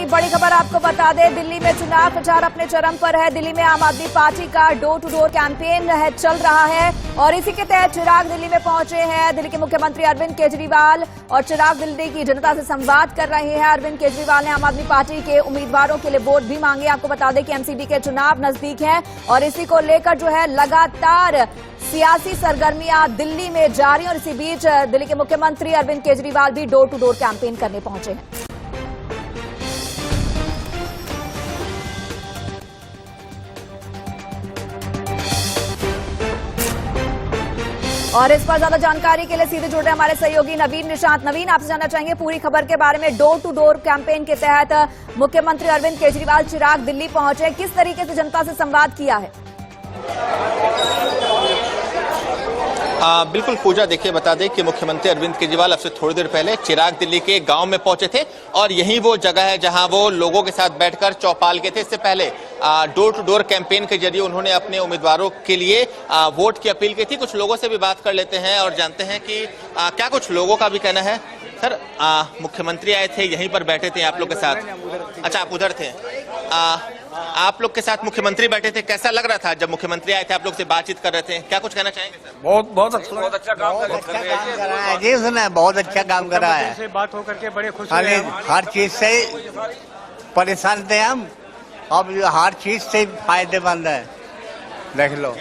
बड़ी खबर आपको बता दें, दिल्ली में चुनाव प्रचार अपने चरम पर है। दिल्ली में आम आदमी पार्टी का डोर टू डोर कैंपेन चल रहा है और इसी के तहत चिराग दिल्ली में पहुंचे हैं। दिल्ली के मुख्यमंत्री अरविंद केजरीवाल और चिराग दिल्ली की जनता से संवाद कर रहे हैं। अरविंद केजरीवाल ने आम आदमी पार्टी के उम्मीदवारों के लिए वोट भी मांगे। आपको बता दें कि एमसीडी के चुनाव नजदीक हैं और इसी को लेकर जो है लगातार सियासी सरगर्मियां दिल्ली में जारी और इसी बीच दिल्ली के मुख्यमंत्री अरविंद केजरीवाल भी डोर टू डोर कैंपेन करने पहुंचे हैं। और इस पर ज्यादा जानकारी के लिए सीधे जुड़ रहे हमारे सहयोगी नवीन निशांत। नवीन, आपसे जानना चाहेंगे पूरी खबर के बारे में। डोर टू डोर कैंपेन के तहत मुख्यमंत्री अरविंद केजरीवाल चिराग दिल्ली पहुंचे, किस तरीके से जनता से संवाद किया है? बिल्कुल पूजा, देखिए बता दें कि मुख्यमंत्री अरविंद केजरीवाल अब से थोड़ी देर पहले चिराग दिल्ली के गांव में पहुंचे थे और यही वो जगह है जहां वो लोगों के साथ बैठकर चौपाल के थे। इससे पहले डोर टू डोर कैंपेन के जरिए उन्होंने अपने उम्मीदवारों के लिए वोट की अपील की थी। कुछ लोगों से भी बात कर लेते हैं और जानते हैं कि क्या कुछ लोगों का भी कहना है। सर, मुख्यमंत्री आए थे, यहीं पर बैठे थे आप लोग के साथ? अच्छा, आप उधर थे। आप लोग के साथ मुख्यमंत्री बैठे थे, कैसा लग रहा था जब मुख्यमंत्री आए थे, आप लोग से बातचीत कर रहे थे? क्या कुछ कहना चाहेंगे सर? बहुत अच्छा काम कर रहा है जी, उसने बहुत अच्छा काम कर रहा है। बात होकर के बड़े खुश हुए। हर चीज से परेशान थे हम, अब हर चीज से फायदेमंद है। देख लो,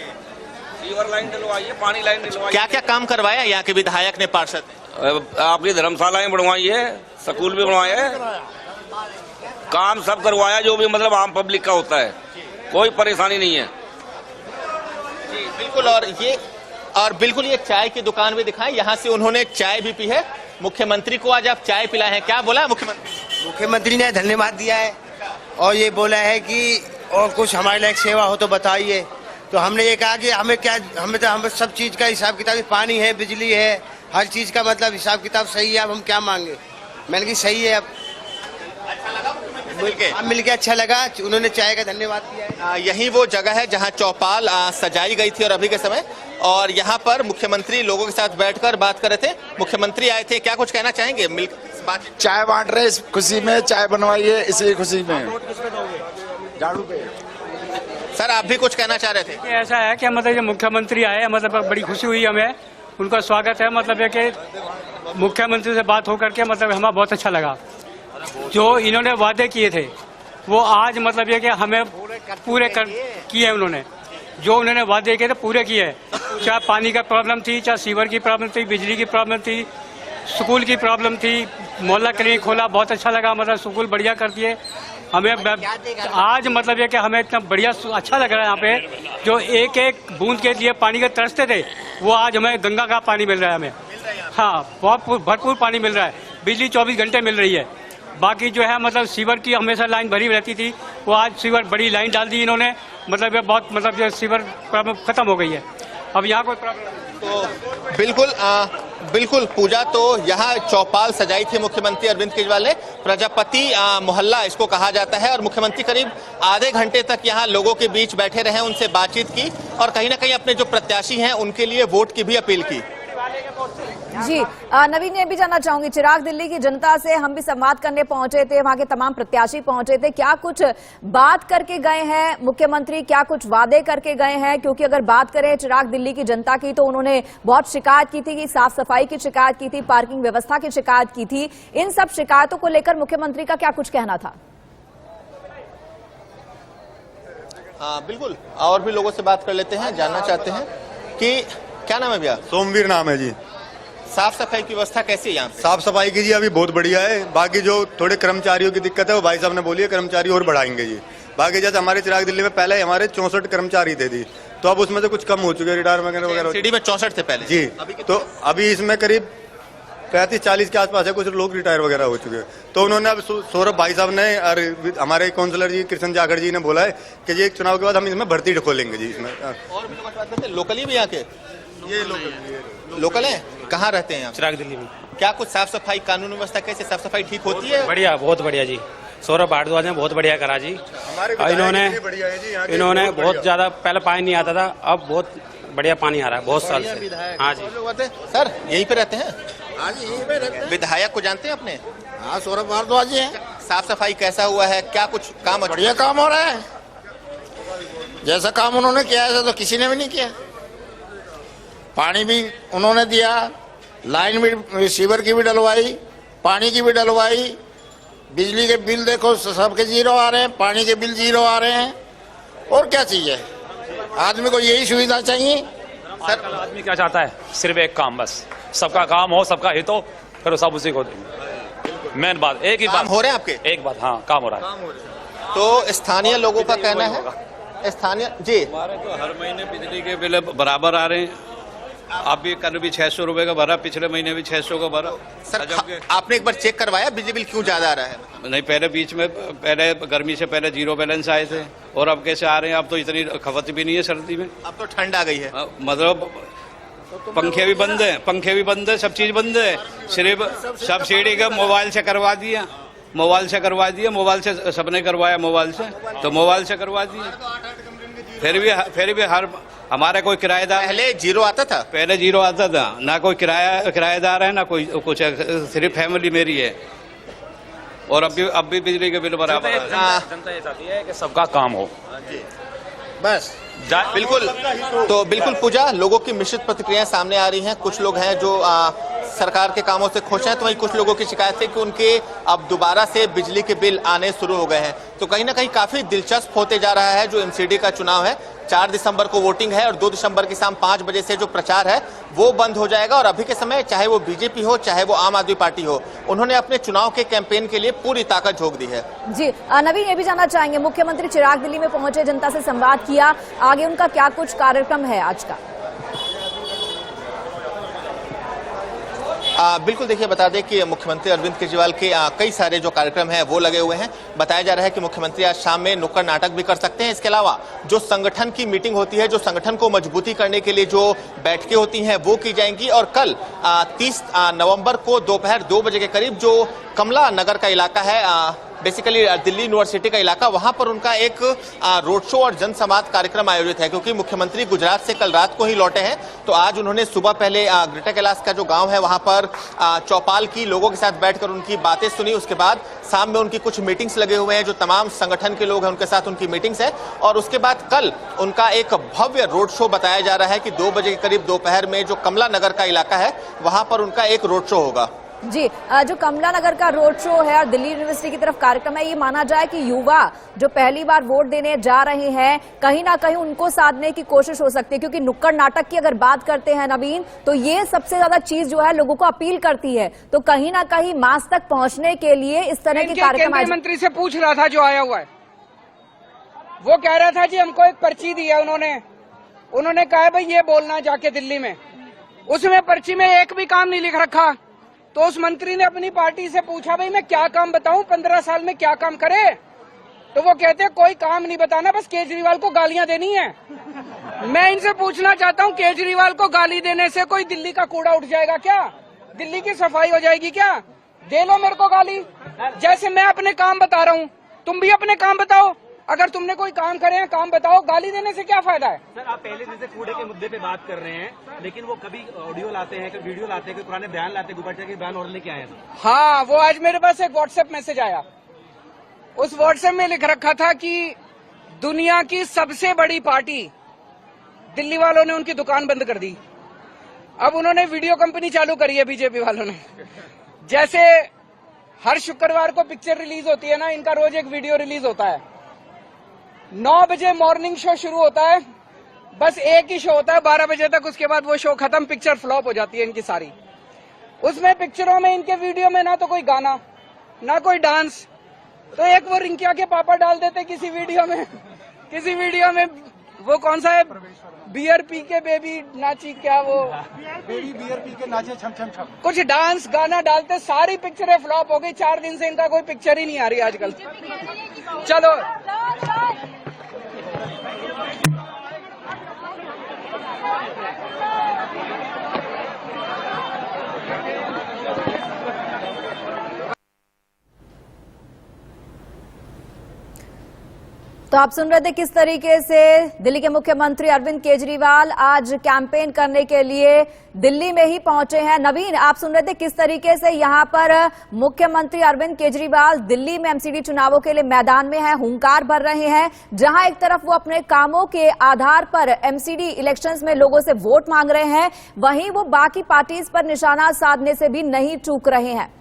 सीवर लाइन डलवाई है, पानी लाइन डलवाई। क्या क्या काम करवाया यहाँ के विधायक ने, पार्षद ने? आपकी धर्मशालाएं बनवाई है, स्कूल भी बनवाए है, काम सब करवाया जो भी मतलब आम पब्लिक का होता है, कोई परेशानी नहीं है जी। बिल्कुल, और बिल्कुल ये चाय की दुकान भी दिखाएं, यहाँ से उन्होंने चाय भी पी है। मुख्यमंत्री को आज आप चाय पिलाए हैं, क्या बोला मुख्यमंत्री? मुख्यमंत्री ने धन्यवाद दिया है और ये बोला है कि और कुछ हमारे लायक सेवा हो तो बताइए। तो हमने ये कहा कि हमें सब चीज का हिसाब किताब, पानी है, बिजली है, हर चीज का मतलब हिसाब किताब सही है। अब हम क्या मांगे? मैंने कहा सही है। अब मिलके अच्छा लगा, उन्होंने चाय का धन्यवाद दिया है। यही वो जगह है जहां चौपाल सजाई गई थी और अभी के समय, और यहाँ पर मुख्यमंत्री लोगों के साथ बैठकर बात कर रहे थे। मुख्यमंत्री आए थे, क्या कुछ कहना चाहेंगे? चाय बांट रहे, इस खुशी में चाय बनवाई है, इसी खुशी में झाड़ू पे। सर, आप भी कुछ कहना चाह रहे थे? ऐसा है कि मतलब मुख्यमंत्री आए, मतलब बड़ी खुशी हुई हमें, उनका स्वागत है। मतलब है कि मुख्यमंत्री से बात होकर के मतलब हमें बहुत अच्छा लगा। जो इन्होंने वादे किए थे वो आज मतलब ये कि हमें पूरे किए उन्होंने। जो उन्होंने वादे किए थे पूरे किए, चाहे पानी का प्रॉब्लम थी, चाहे सीवर की प्रॉब्लम थी, बिजली की प्रॉब्लम थी, स्कूल की प्रॉब्लम थी, मोहल्ला क्लिनिक खोला, बहुत अच्छा लगा। मतलब स्कूल बढ़िया कर दिए हमें आज। मतलब ये कि हमें इतना बढ़िया अच्छा लग रहा है यहाँ पे। जो एक एक बूंद के लिए पानी के तरसते थे वो आज हमें गंगा का पानी मिल रहा है हमें। हाँ, बहुत भरपूर पानी मिल रहा है, बिजली 24 घंटे मिल रही है। बाकी जो है मतलब सीवर की हमेशा लाइन भरी रहती थी, वो आज सीवर बड़ी लाइन डाल दी इन्होंने। मतलब ये बहुत मतलब जो सीवर प्रॉब्लम खत्म हो गई है, अब यहाँ कोई प्रॉब्लम। तो बिल्कुल पूजा, तो यहाँ चौपाल सजाई थी मुख्यमंत्री अरविंद केजरीवाल ने। प्रजापति मोहल्ला इसको कहा जाता है और मुख्यमंत्री करीब आधे घंटे तक यहाँ लोगों के बीच बैठे रहे, उनसे बातचीत की और कहीं ना कहीं अपने जो प्रत्याशी हैं उनके लिए वोट की भी अपील की। जी नवीन, ये भी जानना चाहूंगी, चिराग दिल्ली की जनता से हम भी संवाद करने पहुंचे थे, वहां के तमाम प्रत्याशी पहुंचे थे, क्या कुछ बात करके गए हैं मुख्यमंत्री, क्या कुछ वादे करके गए हैं? क्योंकि अगर बात करें चिराग दिल्ली की जनता की तो उन्होंने बहुत शिकायत की थी, कि साफ सफाई की शिकायत की थी, पार्किंग व्यवस्था की शिकायत की थी। इन सब शिकायतों को लेकर मुख्यमंत्री का क्या कुछ कहना था? बिल्कुल, और भी लोगों से बात कर लेते हैं, जानना चाहते हैं कि क्या नाम है भैया? सोमवीर नाम है जी। साफ सफाई की व्यवस्था कैसी है यहाँ? साफ सफाई की जी अभी बहुत बढ़िया है। बाकी जो थोड़े कर्मचारियों की दिक्कत है वो भाई साहब ने बोली है, कर्मचारी और बढ़ाएंगे जी। बाकी जैसे हमारे चिराग दिल्ली में पहले हमारे 64 कर्मचारी थे जी, तो अब उसमें से कुछ कम हो चुके हैं, रिटायर वगैरह। सिटी में 64 थे पहले जी, तो अभी इसमें करीब 35-40 के आसपास है, कुछ लोग रिटायर वगैरह हो चुके हैं। तो उन्होंने अब सौरभ भाई साहब ने और हमारे काउंसलर जी कृष्ण जाखड़ जी ने बोला है कि ये चुनाव के बाद हम इसमें भर्ती खोलेंगे जी। इसमें और लोकली भी यहाँ के ये लोकल है, कहाँ रहते हैं? चिराग दिल्ली में। क्या कुछ साफ सफाई, कानून व्यवस्था कैसे, साफ सफाई ठीक होती है? बढ़िया, बहुत बढ़िया जी। सौरभ भारद्वाज ने बहुत बढ़िया करा जी। इन्होंने बहुत ज्यादा, पहले पानी नहीं आता था, अब बहुत बढ़िया पानी आ रहा है बहुत साल से। हाँ जी सर, यहीं पे रहते हैं? हाँ जी, यहीं पे रहते हैं। विधायक को जानते हैं अपने? हाँ, सौरभ भारद्वाज जी हैं। साफ सफाई कैसा हुआ है, क्या कुछ काम बढ़िया काम हो रहा है। जैसा काम उन्होंने किया ऐसा तो किसी ने भी नहीं किया। पानी भी उन्होंने दिया, लाइन भी, सीवर की भी डलवाई, पानी की भी डलवाई, बिजली के बिल देखो सबके जीरो आ रहे हैं, पानी के बिल जीरो आ रहे हैं। और क्या चाहिए आदमी को? यही सुविधा चाहिए। सर आदमी क्या चाहता है? सिर्फ एक काम, बस सबका काम हो, सबका हित हो, फिर सब उसी को देंगे। मेन बात एक ही बात हो रहे हैं आपके, एक बात, हाँ काम हो रहा है। तो स्थानीय लोगों का कहना है, स्थानीय जी, हमारे तो हर महीने बिजली के बिल बराबर आ रहे हैं। आप भी कल भी 600 रुपए का भरा, पिछले महीने भी 600 का भरा। सर आपने एक बार चेक करवाया बिजली बिल क्यों ज्यादा आ रहा है? नहीं, पहले बीच में, पहले गर्मी से पहले जीरो बैलेंस आए थे, और अब कैसे आ रहे हैं? अब तो इतनी खपत भी नहीं है सर्दी में, अब तो ठंड आ गई है। मतलब पंखे भी बंद है, सब चीज बंद है। सिर्फ सब्सिडी का मोबाइल से करवा दिया, मोबाइल से सबने करवाया, मोबाइल से करवा दिया। फिर भी हर हमारा कोई किराएदार, पहले जीरो आता था, ना कोई किराएदार है, ना कोई कुछ है, सिर्फ फैमिली मेरी है। और अब भी बिजली के बिल बराबर है। जनता ये चाहती है कि सबका काम हो, बस बिल्कुल। तो बिल्कुल पूजा, लोगों की मिश्रित प्रतिक्रियाएं सामने आ रही हैं। कुछ लोग हैं जो सरकार के कामों से खुश हैं, तो वहीं कुछ लोगों की शिकायत है कि उनके अब दोबारा से बिजली के बिल आने शुरू हो गए हैं। तो कहीं ना कहीं काफी दिलचस्प होते जा रहा है जो एमसीडी का चुनाव है। 4 दिसंबर को वोटिंग है और 2 दिसंबर की शाम 5 बजे से जो प्रचार है वो बंद हो जाएगा। और अभी के समय चाहे वो बीजेपी हो, चाहे वो आम आदमी पार्टी हो, उन्होंने अपने चुनाव के कैंपेन के लिए पूरी ताकत झोंक दी है। जी नवीन, ये भी जानना चाहेंगे, मुख्यमंत्री चिराग दिल्ली में पहुंचे, जनता से संवाद किया, आगे उनका क्या कुछ कार्यक्रम है आज का? बिल्कुल, देखिए बता दें कि मुख्यमंत्री अरविंद केजरीवाल के कई सारे जो कार्यक्रम हैं वो लगे हुए हैं। बताया जा रहा है कि मुख्यमंत्री आज शाम में नुक्कड़ नाटक भी कर सकते हैं। इसके अलावा जो संगठन की मीटिंग होती है, जो संगठन को मजबूती करने के लिए जो बैठकें होती हैं वो की जाएंगी। और कल 30 नवंबर को दोपहर 2 बजे के करीब जो कमला नगर का इलाका है, बेसिकली दिल्ली यूनिवर्सिटी का इलाका, वहां पर उनका एक रोड शो और जनसंवाद कार्यक्रम आयोजित है। क्योंकि मुख्यमंत्री गुजरात से कल रात को ही लौटे हैं, तो आज उन्होंने सुबह पहले ग्रेटर कैलाश का जो गांव है वहां पर चौपाल की लोगों के साथ बैठकर उनकी बातें सुनी। उसके बाद शाम में उनकी कुछ मीटिंग्स लगे हुए हैं, जो तमाम संगठन के लोग हैं उनके साथ उनकी मीटिंग्स है। और उसके बाद कल उनका एक भव्य रोड शो बताया जा रहा है कि 2 बजे के करीब दोपहर में जो कमला नगर का इलाका है वहां पर उनका एक रोड शो होगा। जी, जो कमला नगर का रोड शो है और दिल्ली यूनिवर्सिटी की तरफ कार्यक्रम है, ये माना जाए कि युवा जो पहली बार वोट देने जा रहे हैं, कहीं ना कहीं उनको साधने की कोशिश हो सकती है। क्योंकि नुक्कड़ नाटक की अगर बात करते हैं नवीन, तो ये सबसे ज्यादा चीज जो है लोगों को अपील करती है। तो कहीं ना कहीं मास तक पहुंचने के लिए इस तरह के कार्यक्रम। केंद्रीय मंत्री से पूछ रहा था जो आया हुआ है, वो कह रहा था जी हमको एक पर्ची दी है उन्होंने कहा भाई ये बोलना जाके दिल्ली में, उसमें पर्ची में एक भी काम नहीं लिख रखा। तो उस मंत्री ने अपनी पार्टी से पूछा भाई मैं क्या काम बताऊं, 15 साल में क्या काम करे? तो वो कहते कोई काम नहीं बताना, बस केजरीवाल को गालियां देनी है। मैं इनसे पूछना चाहता हूं, केजरीवाल को गाली देने से कोई दिल्ली का कूड़ा उठ जाएगा क्या? दिल्ली की सफाई हो जाएगी क्या? दे लो मेरे को गाली, जैसे मैं अपने काम बता रहा हूं, तुम भी अपने काम बताओ। अगर तुमने कोई काम करे हैं, काम बताओ, गाली देने से क्या फायदा है? सर, आप पहले जैसे कूड़े के मुद्दे पे बात कर रहे हैं, लेकिन वो कभी ऑडियो लाते हैं, कभी वीडियो लाते हैं, कभी पुराने बयान लाते हैं, गुब्बारे के बयान और लेके आए हैं। हाँ, वो आज मेरे पास एक व्हाट्सएप मैसेज आया, उस व्हाट्सएप में लिख रखा था कि दुनिया की सबसे बड़ी पार्टी दिल्ली वालों ने उनकी दुकान बंद कर दी। अब उन्होंने वीडियो कंपनी चालू करी है बीजेपी वालों ने। जैसे हर शुक्रवार को पिक्चर रिलीज होती है ना, इनका रोज एक वीडियो रिलीज होता है। 9 बजे मॉर्निंग शो शुरू होता है, बस एक ही शो होता है 12 बजे तक, उसके बाद वो शो खत्म, पिक्चर फ्लॉप हो जाती है इनकी सारी। उसमें पिक्चरों में, इनके वीडियो में ना तो कोई गाना ना कोई डांस, तो एक वो रिंकिया के पापा डाल देते किसी वीडियो में वो कौन सा है, बियर पी के बेबी नाची, क्या वो बियर पी के नाचे छम छम छम, कुछ डांस गाना डालते, सारी पिक्चरें फ्लॉप हो गई। 4 दिन से इनका कोई पिक्चर ही नहीं आ रही आजकल। चलो तो आप सुन रहे थे किस तरीके से दिल्ली के मुख्यमंत्री अरविंद केजरीवाल आज कैंपेन करने के लिए दिल्ली में ही पहुंचे हैं। नवीन, आप सुन रहे थे किस तरीके से यहां पर मुख्यमंत्री अरविंद केजरीवाल दिल्ली में एमसीडी चुनावों के लिए मैदान में हैं, हुंकार भर रहे हैं। जहां एक तरफ वो अपने कामों के आधार पर एमसीडी इलेक्शंस में लोगों से वोट मांग रहे हैं, वहीं वो बाकी पार्टीज पर निशाना साधने से भी नहीं चूक रहे हैं।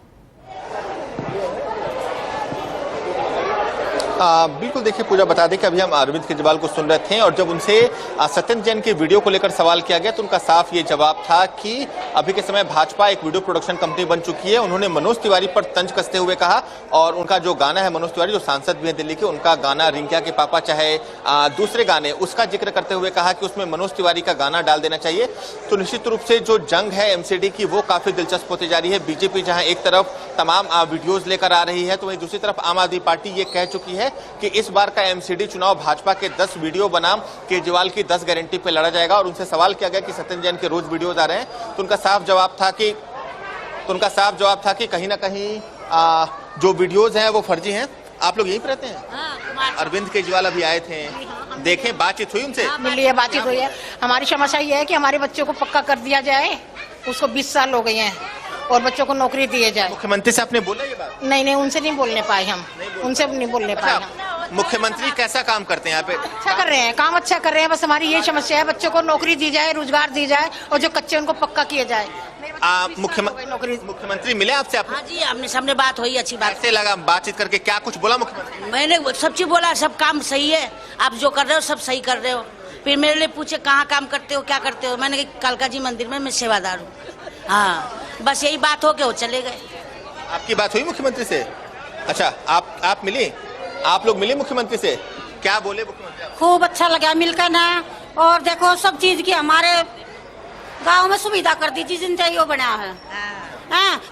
बिल्कुल, देखिए पूजा, बता दें कि अभी हम अरविंद केजरीवाल को सुन रहे थे और जब उनसे सत्येंद्र जैन के वीडियो को लेकर सवाल किया गया तो उनका साफ ये जवाब था कि अभी के समय भाजपा एक वीडियो प्रोडक्शन कंपनी बन चुकी है। उन्होंने मनोज तिवारी पर तंज कसते हुए कहा और उनका जो गाना है, मनोज तिवारी जो सांसद भी है दिल्ली के, उनका गाना रिंकिया के पापा चाहे दूसरे गाने, उसका जिक्र करते हुए कहा कि उसमें मनोज तिवारी का गाना डाल देना चाहिए। तो निश्चित रूप से जो जंग है एमसीडी की वो काफी दिलचस्प होती जा रही है। बीजेपी जहां एक तरफ तमाम वीडियोज लेकर आ रही है तो वहीं दूसरी तरफ आम आदमी पार्टी ये कह चुकी है कि इस बार का एमसीडी चुनाव भाजपा के 10 वीडियो बनाम केजरीवाल की 10 गारंटी पे लड़ा जाएगा। और उनसे सवाल किया गया कि सत्येंद्र जैन के रोज वीडियोज आ रहे हैं तो उनका साफ जवाब था कि कहीं ना कहीं जो वीडियोज हैं वो फर्जी हैं। आप लोग यहीं पे रहते हैं? अरविंद केजरीवाल अभी आए थे, देखें, बातचीत हुई उनसे? मिली है, बातचीत हुई है। हमारी समस्या ये है कि हमारे बच्चों को पक्का कर दिया जाए, उसको 20 साल हो गए हैं और बच्चों को नौकरी दिए जाए। मुख्यमंत्री से आपने बोला ये बात? नहीं, उनसे नहीं बोलने पाए हम, उनसे नहीं बोलने पाए हम। मुख्यमंत्री कैसा काम करते हैं यहाँ पे? अच्छा कर रहे हैं, काम अच्छा कर रहे हैं। बस हमारी ये समस्या है, बच्चों को नौकरी दी जाए, रोजगार दी जाए और जो कच्चे उनको पक्का किए जाए। मुख्यमंत्री मिले आपसे? हाँ जी, आमने सामने बात हुई, अच्छी बात। कैसे लगा बातचीत करके? क्या कुछ बोला मुख्यमंत्री? मैंने सब चीज बोला, सब काम सही है, आप जो कर रहे हो सब सही कर रहे हो। फिर मेरे लिए पूछे कहाँ काम करते हो, क्या करते हो? मैंने कहा कालका जी मंदिर में मैं सेवादार हूँ। हाँ, बस यही बात हो के वो चले गए। आपकी बात हुई मुख्यमंत्री से? अच्छा, आप मिली? आप लोग मिले मुख्यमंत्री से? क्या बोले मुख्यमंत्री? खूब अच्छा लगा मिलकर ना। और देखो सब चीज की हमारे गांव में सुविधा कर दी थी, जिन वो बना है।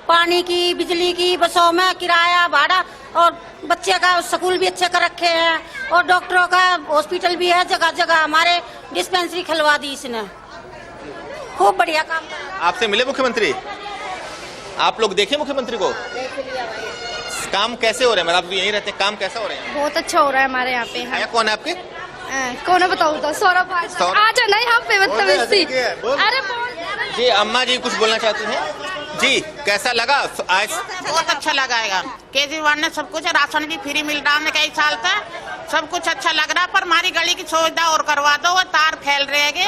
पानी की, बिजली की, बसों में किराया भाड़ा, और बच्चे का स्कूल भी अच्छे कर रखे हैं और डॉक्टरों का हॉस्पिटल भी है जगह जगह। हमारे डिस्पेंसरी खुलवा दी इसने, खूब बढ़िया काम। आपसे मिले मुख्यमंत्री? आप लोग देखे मुख्यमंत्री को? काम कैसे हो रहे हैं? आप यहीं रहते हैं, काम कैसा हो रहे हैं? बहुत अच्छा हो रहा है हमारे यहाँ पे। है कौन है आपके? कौन बताऊँ तो? सौरभ। आज नहीं हम पे बदतमीजी। अरे जी, अम्मा जी कुछ बोलना चाहती हैं? जी, कैसा लगा आज? बहुत अच्छा लगाएगा। केजरीवाल ने सब कुछ, राशन भी फ्री मिल रहा है कई साल से, सब कुछ अच्छा लग रहा। पर हमारी गली की सुविधा और करवा दो, वो तार फैल रहे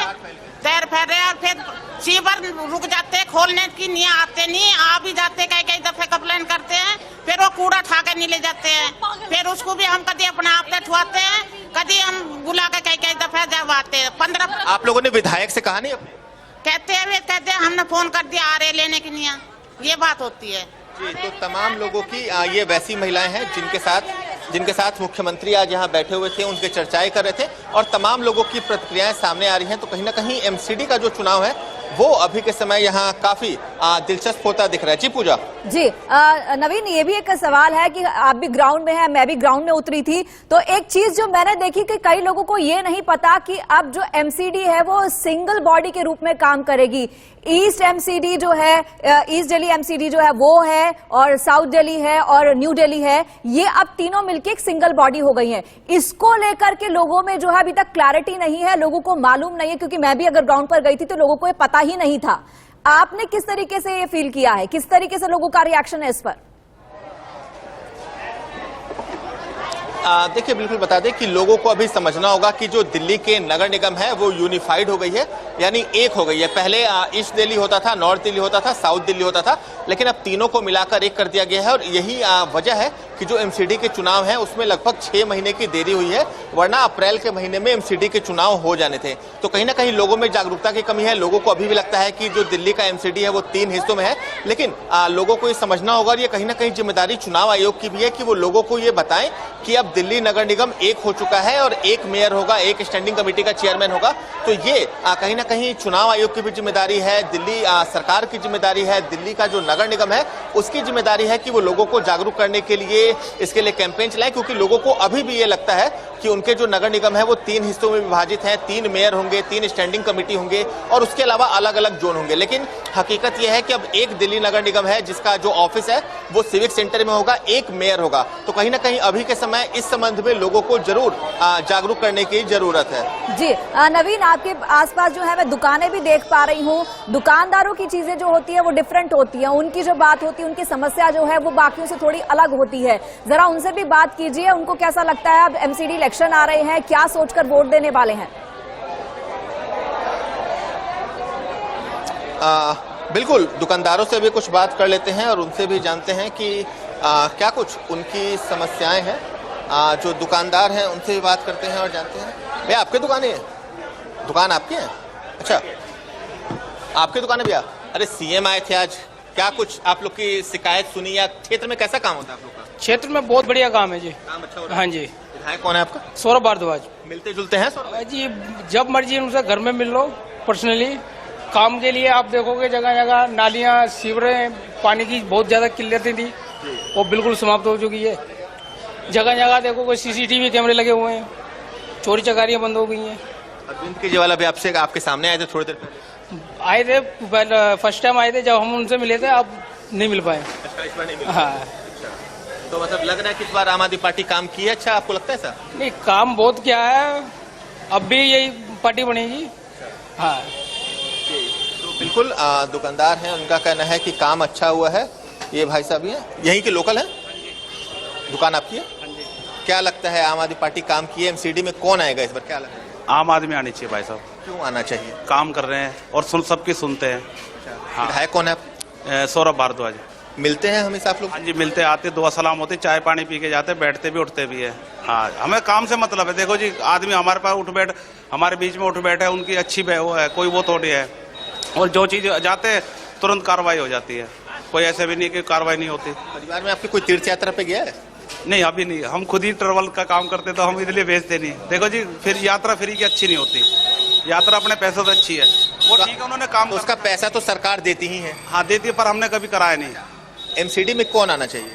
और फिर सीवर रुक जाते, खोलने की नहीं आते, नहीं आ भी जाते, कई दफे कंप्लेन करते हैं, फिर वो कूड़ा उठा के नहीं ले जाते हैं। फिर उसको भी हम कभी अपने आप से उठवाते हैं, कभी हम बुला के कई दफे जब आते हैं। 15 आप लोगों ने विधायक से कहा नहीं? कहते हैं हमने फोन कर दिया, आ रहे लेने के लिए, ये बात होती है जी। तो तमाम लोगों की ये वैसी महिलाएं हैं जिनके साथ मुख्यमंत्री आज यहाँ बैठे हुए थे, उनके चर्चाएं कर रहे थे और तमाम लोगों की प्रतिक्रियाएं सामने आ रही हैं। तो कहीं ना कहीं एमसीडी का जो चुनाव है वो अभी के समय यहाँ काफी दिलचस्प होता दिख रहा है। जी पूजा जी, नवीन, ये भी एक सवाल है कि आप भी ग्राउंड में हैं, मैं भी ग्राउंड में उतरी थी, तो एक चीज जो मैंने देखी कि कई लोगों को ये नहीं पता कि अब जो एमसीडी है वो सिंगल बॉडी के रूप में काम करेगी। ईस्ट एमसीडी जो है, ईस्ट दिल्ली एमसीडी जो है वो है, और साउथ दिल्ली है और न्यू दिल्ली है, ये अब तीनों मिलकर एक सिंगल बॉडी हो गई है। इसको लेकर के लोगों में जो है अभी तक क्लैरिटी नहीं है, लोगों को मालूम नहीं है, क्योंकि मैं भी अगर ग्राउंड पर गई थी तो लोगों को ये पता ही नहीं था। आपने किस तरीके से ये फील किया है, किस तरीके से लोगों का रिएक्शन है इस पर? देखिए, बिल्कुल बता दें कि लोगों को अभी समझना होगा कि जो दिल्ली के नगर निगम है वो यूनिफाइड हो गई है, यानी एक हो गई है। पहले ईस्ट दिल्ली होता था, नॉर्थ दिल्ली होता था, साउथ दिल्ली होता था, लेकिन अब तीनों को मिलाकर एक कर दिया गया है। और यही वजह है कि जो एमसीडी के चुनाव हैं उसमें लगभग 6 महीने की देरी हुई है, वरना अप्रैल के महीने में एमसीडी के चुनाव हो जाने थे। तो कहीं ना कहीं लोगों में जागरूकता की कमी है। लोगों को अभी भी लगता है कि जो दिल्ली का एमसीडी है वो 3 हिस्सों में है, लेकिन लोगों को ये समझना होगा और ये कहीं ना कहीं जिम्मेदारी चुनाव आयोग की भी है कि वो लोगों को ये बताएं कि अब दिल्ली नगर निगम एक हो चुका है और एक मेयर होगा, एक स्टैंडिंग कमेटी का चेयरमैन होगा। तो ये कहीं ना कहीं चुनाव आयोग की भी जिम्मेदारी है, दिल्ली सरकार की जिम्मेदारी है, दिल्ली का जो नगर निगम है उसकी जिम्मेदारी है कि वो लोगों को जागरूक करने के लिए इसके लिए कैंपेन चलाए, क्योंकि लोगों को अभी भी ये लगता है कि उनके जो नगर निगम है वो 3 हिस्सों में विभाजित हैं, 3 मेयर होंगे, 3 स्टैंडिंग कमेटी होंगे और उसके अलावा अलग अलग जोन होंगे। लेकिन हकीकत यह है कि अब एक दिल्ली नगर निगम है जिसका जो ऑफिस है वो सिविक सेंटर में होगा, एक मेयर होगा। तो कहीं ना कहीं अभी के समय इस संबंध में लोगों को जरूर जागरूक करने की जरूरत है। जी नवीन, आपके आसपास जो है मैं दुकानें भी देख पा रही हूँ। दुकानदारों की चीजें जो होती है वो डिफरेंट होती है, उनकी जो बात होती है, उनकी समस्या जो है वो बाकियों से थोड़ी अलग होती है। जरा उनसे भी बात कीजिए, उनको कैसा लगता है। अब एमसीडी इलेक्शन आ रहे हैं, क्या सोचकर वोट देने वाले हैं? बिल्कुल, दुकानदारों से भी कुछ बात कर लेते हैं और उनसे भी जानते हैं कि क्या कुछ उनकी समस्याएं हैं। जो दुकानदार हैं उनसे भी बात करते हैं और जानते हैं। भैया आपकी दुकान है? दुकान आपकी है? अच्छा, आपकी दुकान है भैया? अरे सीएम आए थे आज, क्या कुछ आप लोग की शिकायत सुनी या क्षेत्र में कैसा काम होता है आप लोग का? क्षेत्र में बहुत बढ़िया काम है जी। काम अच्छा हो रहा है? हाँ जी। विधायक कौन है आपका? सौरभ भारद्वाज। मिलते जुलते हैं सौरभ जी? जब मर्जी उनसे घर में मिल लो पर्सनली। काम के लिए आप देखोगे जगह जगह नालियाँ, सीवरें, पानी की बहुत ज्यादा किल्लतें थी, वो बिल्कुल समाप्त हो चुकी है। जगह जगह देखोगे सीसीटीवी कैमरे लगे हुए हैं, चोरी चकारियां बंद हो गई हैं। अरविंद केजरीवाल अभी आपसे आपके सामने आए थे थोड़ी देर पहले? आए थे, फर्स्ट टाइम आए थे जब हम उनसे मिले थे, अब नहीं मिल पाए। अच्छा, इस बार नहीं मिले? हाँ। अच्छा। तो मतलब लग रहा है कि इस बार आम आदमी पार्टी काम की है। अच्छा, आपको लगता है सर? नहीं, काम बहुत किया है, अब भी यही पार्टी बनेगी। हाँ, तो बिल्कुल दुकानदार हैं, उनका कहना है कि काम अच्छा हुआ है। ये भाई साहब हैं, यहीं के लोकल हैं? दुकान आपकी है? क्या लगता है आम आदमी पार्टी काम की है? एमसीडी में कौन आएगा इस बार, क्या लगता है? आम आदमी आनी चाहिए भाई साहब। क्यों आना चाहिए? काम कर रहे हैं और सबकी सुनते हैं। हाँ। विधायक कौन है? सौरभ भारद्वाज। मिलते हैं हमेशा आप लोग? हाँ जी, मिलते आते, दुआ सलाम होती, चाय पानी पी के जाते, बैठते भी उठते भी है। हाँ, हमें काम से मतलब है। देखो जी, आदमी हमारे पास उठ बैठ, हमारे बीच में उठ बैठे, उनकी अच्छी वो है, कोई वो थोड़ी है। और जो चीज जाते तुरंत कार्रवाई हो जाती है, कोई ऐसे भी नहीं कि कार्रवाई नहीं होती। परिवार में आपकी कोई तीर्थ यात्रा पे गया है? नहीं, अभी नहीं। हम खुद ही ट्रेवल का काम करते तो हम इसलिए भेजते नहीं। देखो जी, फिर यात्रा फ्री की अच्छी नहीं होती, यात्रा अपने पैसों से अच्छी है। वो ठीक है, उन्होंने काम तो उसका पैसा तो सरकार देती ही है। हाँ, देती है, पर हमने कभी कराया नहीं। एमसीडी में कौन आना चाहिए?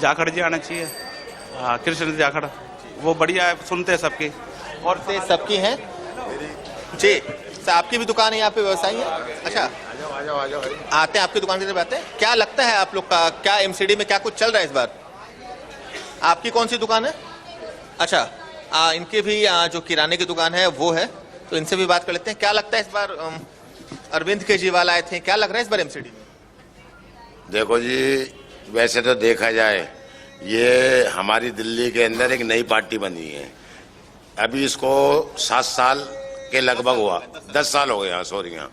जाखड़ जी आना चाहिए। हाँ, कृष्ण जाखड़, वो बढ़िया है, सुनते हैं सबकी और से सबकी हैं जी। आपकी भी दुकान है यहाँ पे, व्यवसायी है? अच्छा, आते हैं आपकी दुकान की तरफ आते हैं। क्या लगता है आप लोग का, क्या एमसीडी में क्या कुछ चल रहा है इस बार? आपकी कौन सी दुकान है? अच्छा, इनके भी जो किराने की दुकान है वो है, तो इनसे भी बात कर लेते हैं। क्या लगता है इस बार अरविंद केजरीवाल आए थे, क्या लग रहा है इस बार एमसीडी में? देखो जी, वैसे तो देखा जाए ये हमारी दिल्ली के अंदर एक नई पार्टी बनी है। अभी इसको 7 साल के लगभग हुआ, 10 साल हो गए। हाँ, सॉरी। हाँ,